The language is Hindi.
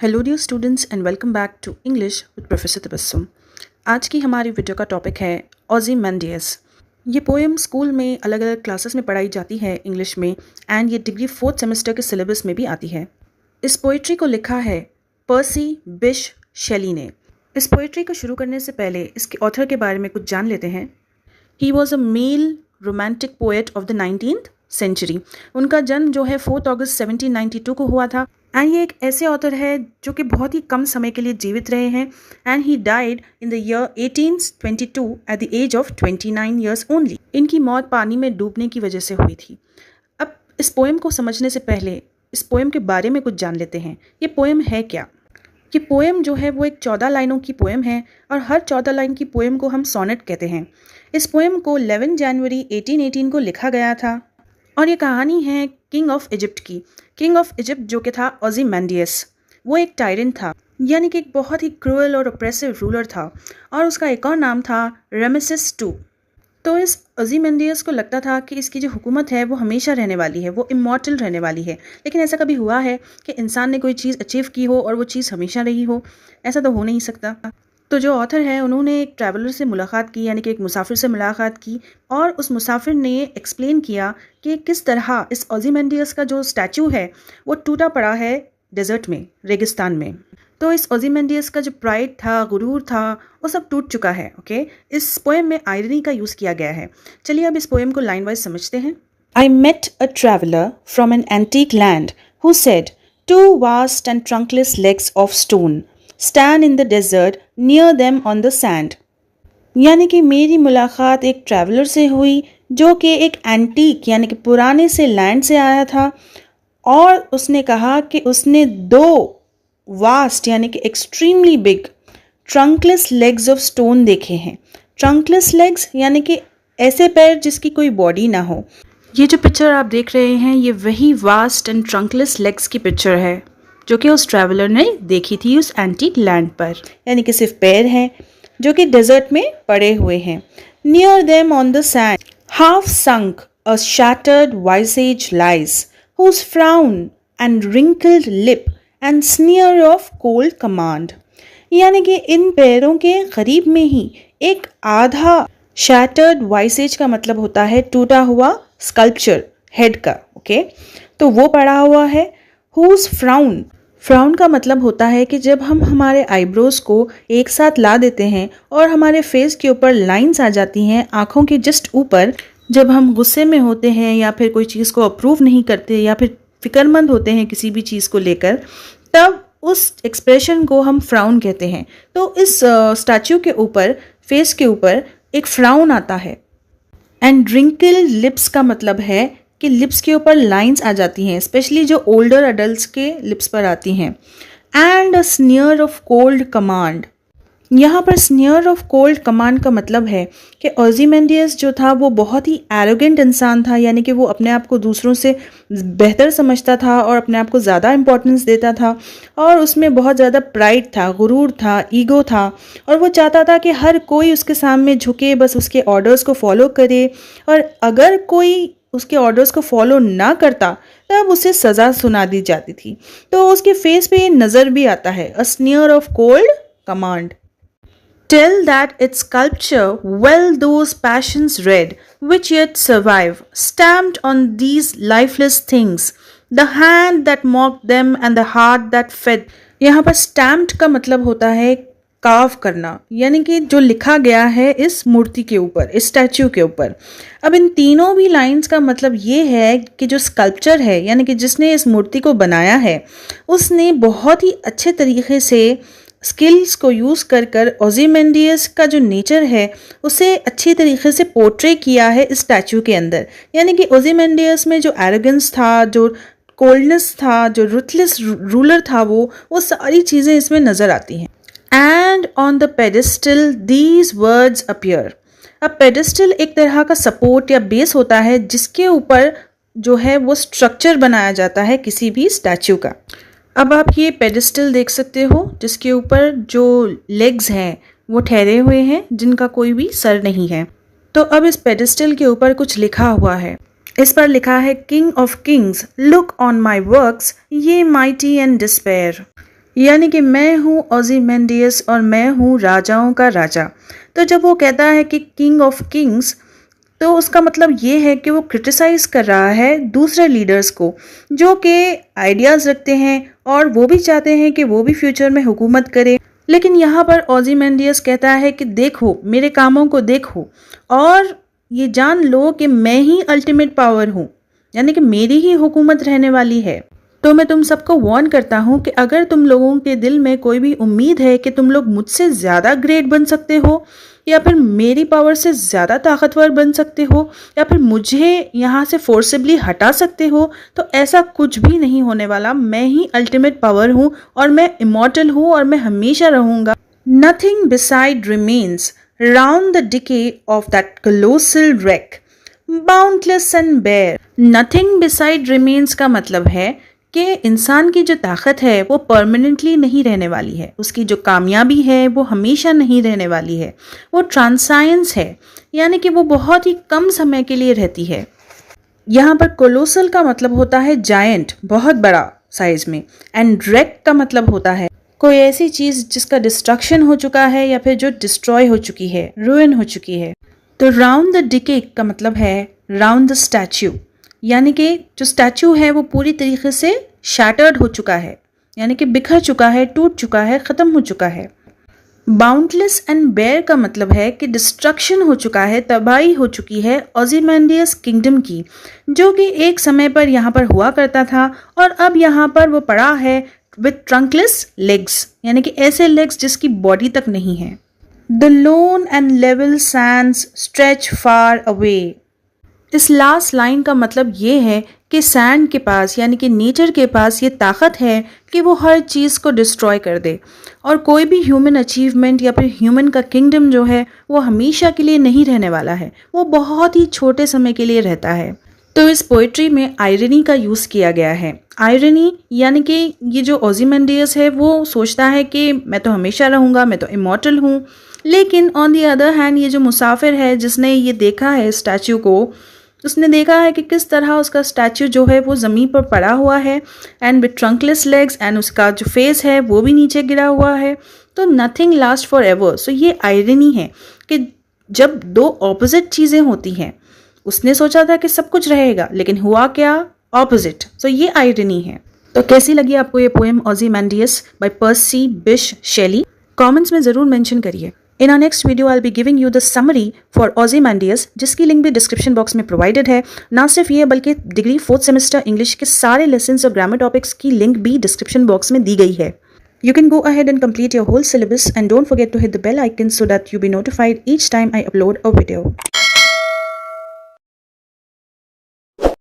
Hello dear students and welcome back to English with Professor Tabassum. आज की हमारी वीडियो का टॉपिक है ओज़िमेंडियस। ये पोएम स्कूल में अलग अलग क्लासेस में पढ़ाई जाती है इंग्लिश में, एंड ये डिग्री 4th सेमेस्टर के सिलेबस में भी आती है। इस पोइट्री को लिखा है पर्सी बिश शेली ने। इस पोइट्री को शुरू करने से पहले इसके ऑथर के बारे में कुछ जान लेते हैं। He was a male romantic poet of the 19th century. उनका जन्म जो है 4 अगस्त 1792 को हुआ था। एंड ये एक ऐसे ऑथर है जो कि बहुत ही कम समय के लिए जीवित रहे हैं, and he died in the year 1822 at the age of 29 years only. इनकी मौत पानी में डूबने की वजह से हुई थी। अब इस पोएम को समझने से पहले इस पोएम के बारे में कुछ जान लेते हैं। ये पोएम है क्या? ये पोएम जो है वो एक 14 लाइनों की पोएम है, और हर 14 लाइन की पोएम को हम सोनेट कहते हैं। इस पोएम को 11 जनवरी 1818 को लिखा गया था, और ये कहानी है किंग ऑफ इजिप्ट की। किंग ऑफ इजिप्ट जो कि था ओज़िमेंडियस, वो एक टायरेंट था, यानी कि एक बहुत ही क्रूअल और ऑप्रेसिव रूलर था, और उसका एक और नाम था रामेसेस II। तो इस ओज़िमेंडियस को लगता था कि इसकी जो हुकूमत है वो हमेशा रहने वाली है, वो इमॉर्टल रहने वाली है। लेकिन ऐसा कभी हुआ है कि इंसान ने कोई चीज़ अचीव की हो और वो चीज़ हमेशा रही हो? ऐसा तो हो नहीं सकता। तो जो ऑथर है उन्होंने एक ट्रैवलर से मुलाकात की, यानी कि एक मुसाफिर से मुलाकात की, और उस मुसाफिर ने एक्सप्लेन किया कि किस तरह इस ओज़िमेंडियस का जो स्टैचू है वो टूटा पड़ा है डेजर्ट में, रेगिस्तान में। तो इस ओज़िमेंडियस का जो प्राइड था, गुरूर था, वो सब टूट चुका है। ओके, इस पोएम में आयरनी का यूज़ किया गया है। चलिए अब इस पोएम को लाइन वाइज समझते हैं। I met a traveller from an antique land who said, two vast and trunkless legs of stone stand in the desert near them on the sand। यानी कि मेरी मुलाकात एक ट्रैवलर से हुई जो कि एक एंटीक यानी कि पुराने से लैंड से आया था, और उसने कहा कि उसने 2 वास्ट यानी कि extremely big trunkless legs of stone देखे हैं। ट्रंकलेस लेग्स यानी कि ऐसे पैर जिसकी कोई बॉडी ना हो। ये जो पिक्चर आप देख रहे हैं ये वही वास्ट एंड ट्रंकलेस लेग्स की पिक्चर है जो कि उस ट्रैवलर ने देखी थी उस एंटीक लैंड पर, यानी कि सिर्फ पैर हैं जो कि डेजर्ट में पड़े हुए हैं। Near them on the sand half sunk a shattered visage lies whose frown and wrinkled lip and sneer of cold command. यानी कि इन पैरों के करीब में ही एक आधा शैटर्ड वाइसेज का मतलब होता है टूटा हुआ स्कल्पचर हेड का। ओके, तो वो पड़ा हुआ है। हुज फ्राउन, फ्राउन का मतलब होता है कि जब हम हमारे आईब्रोज को एक साथ ला देते हैं और हमारे फेस के ऊपर लाइंस आ जाती हैं आँखों के जस्ट ऊपर, जब हम गुस्से में होते हैं या फिर कोई चीज़ को अप्रूव नहीं करते या फिर फिक्रमंद होते हैं किसी भी चीज़ को लेकर, तब उस एक्सप्रेशन को हम फ्राउन कहते हैं। तो इस स्टैचू के ऊपर, फेस के ऊपर एक फ्राउन आता है। एंड रिंकल लिप्स का मतलब है कि लिप्स के ऊपर लाइंस आ जाती हैं, स्पेशली जो ओल्डर अडल्ट्स के लिप्स पर आती हैं। And a sneer of cold command, यहाँ पर स्नियर ऑफ कोल्ड कमांड का मतलब है कि ओज़िमेंडियस जो था वो बहुत ही एरोगेंट इंसान था, यानी कि वो अपने आप को दूसरों से बेहतर समझता था और अपने आप को ज़्यादा इम्पोर्टेंस देता था, और उसमें बहुत ज़्यादा प्राइड था, गुरूर था, ईगो था, और वो चाहता था कि हर कोई उसके सामने झुके, बस उसके ऑर्डर्स को फॉलो करे, और अगर कोई उसके ऑर्डर्स को फॉलो ना करता तब उसे सज़ा सुना दी जाती थी। तो उसके फेस पे ये नज़र भी आता है, a sneer of cold command. Tell that its sculpture well those passions read, which yet survive, stamped on these lifeless things, the hand that mocked them and the heart that fed। यहाँ पर stamped का मतलब होता है कार्व करना, यानी कि जो लिखा गया है इस मूर्ति के ऊपर, इस स्टैचू के ऊपर। अब इन तीनों भी लाइंस का मतलब ये है कि जो स्कल्पचर है, यानी कि जिसने इस मूर्ति को बनाया है, उसने बहुत ही अच्छे तरीके से स्किल्स को यूज़ कर कर ओज़िमेंडियस का जो नेचर है उसे अच्छी तरीके से पोर्ट्रे किया है इस स्टैचू के अंदर। यानी कि ओज़िमेंडियस में जो एरोगेंस था, जो कोल्डनेस था, जो रुथलेस रूलर था, वो सारी चीज़ें इसमें नज़र आती हैं। And on the pedestal these words appear. अब पेडिस्टल एक तरह का सपोर्ट या बेस होता है जिसके ऊपर जो है वो स्ट्रक्चर बनाया जाता है किसी भी स्टैचू का। अब आप ये पेडिस्टल देख सकते हो जिसके ऊपर जो लेग्स हैं वो ठहरे हुए हैं, जिनका कोई भी सर नहीं है। तो अब इस पेडिस्टल के ऊपर कुछ लिखा हुआ है। इस पर लिखा है, king of Kings look on my works ये माइटी एंड डिस्पेयर। यानी कि मैं हूँ ओzymandias और मैं हूँ राजाओं का राजा। तो जब वो कहता है कि किंग ऑफ किंग्स, तो उसका मतलब ये है कि वो क्रिटिसाइज कर रहा है दूसरे लीडर्स को जो कि आइडियाज़ रखते हैं और वो भी चाहते हैं कि वो भी फ्यूचर में हुकूमत करे। लेकिन यहाँ पर ओzymandias कहता है कि देखो मेरे कामों को देखो और ये जान लो कि मैं ही अल्टीमेट पावर हूँ, यानी कि मेरी ही हुकूमत रहने वाली है। तो मैं तुम सबको वार्न करता हूँ कि अगर तुम लोगों के दिल में कोई भी उम्मीद है कि तुम लोग मुझसे ज़्यादा ग्रेट बन सकते हो या फिर मेरी पावर से ज़्यादा ताकतवर बन सकते हो या फिर मुझे यहाँ से फोर्सिबली हटा सकते हो, तो ऐसा कुछ भी नहीं होने वाला। मैं ही अल्टीमेट पावर हूँ और मैं इमॉर्टल हूँ और मैं हमेशा रहूँगा। Nothing beside remains round the decay of that colossal wreck, boundless and bare. Nothing beside remains का मतलब है कि इंसान की जो ताकत है वो परमानेंटली नहीं रहने वाली है, उसकी जो कामयाबी है वो हमेशा नहीं रहने वाली है, वो ट्रांसाइंस है, यानी कि वो बहुत ही कम समय के लिए रहती है। यहाँ पर कोलोसल का मतलब होता है जायंट, बहुत बड़ा साइज में, एंड wreck का मतलब होता है कोई ऐसी चीज जिसका डिस्ट्रक्शन हो चुका है या फिर जो डिस्ट्रॉय हो चुकी है, रुइन हो चुकी है। तो राउंड द डिके का मतलब है राउंड द स्टैच्यू, यानी कि जो स्टैच्यू है वो पूरी तरीके से शैटर्ड हो चुका है, यानी कि बिखर चुका है, टूट चुका है, ख़त्म हो चुका है। बाउंडलेस एंड बेयर का मतलब है कि डिस्ट्रक्शन हो चुका है, तबाही हो चुकी है ओzymandias किंगडम की, जो कि एक समय पर यहाँ पर हुआ करता था और अब यहाँ पर वो पड़ा है विथ ट्रंकलेस लेग्स, यानी कि ऐसे लेग्स जिसकी बॉडी तक नहीं है। The loan and level Sands stretch far away. इस लास्ट लाइन का मतलब ये है कि सैंड के पास यानी कि नेचर के पास ये ताकत है कि वो हर चीज़ को डिस्ट्रॉय कर दे और कोई भी ह्यूमन अचीवमेंट या फिर ह्यूमन का किंगडम जो है वो हमेशा के लिए नहीं रहने वाला है, वो बहुत ही छोटे समय के लिए रहता है। तो इस पोइट्री में आयरनी का यूज़ किया गया है। आयरनी यानी कि ये जो ओzymandias है वो सोचता है कि मैं तो हमेशा रहूँगा, मैं तो इमॉर्टल हूँ, लेकिन ऑन दी अदर हैंड ये जो मुसाफिर है जिसने ये देखा है स्टैचू को, उसने देखा है कि किस तरह उसका स्टैचू जो है वो ज़मीन पर पड़ा हुआ है and with trunkless legs, and उसका जो फेस है वो भी नीचे गिरा हुआ है। तो नथिंग लास्ट फॉर एवर। सो ये आयरनी है कि जब दो ऑपोजिट चीज़ें होती हैं, उसने सोचा था कि सब कुछ रहेगा लेकिन हुआ क्या, ऑपोजिट। सो ये आयरनी है। तो कैसी लगी आपको ये पोएम ओzymandias बाय पर्सी बिश शेली? कमेंट्स में ज़रूर मेंशन करिए। In our next video, I'll be giving you the summary for Ozymandias, जिसकी लिंक भी डिस्क्रिप्शन बॉक्स में प्रोवाइडेड है। ना सिर्फ ये बल्कि डिग्री 4th सेमेस्टर इंग्लिश के सारे लेसन्स और ग्रामर टॉपिक्स की लिंक भी डिस्क्रिप्शन बॉक्स में दी गई है। You can go ahead and complete your whole syllabus and don't forget to hit the bell icon so that you be notified each time I upload a video.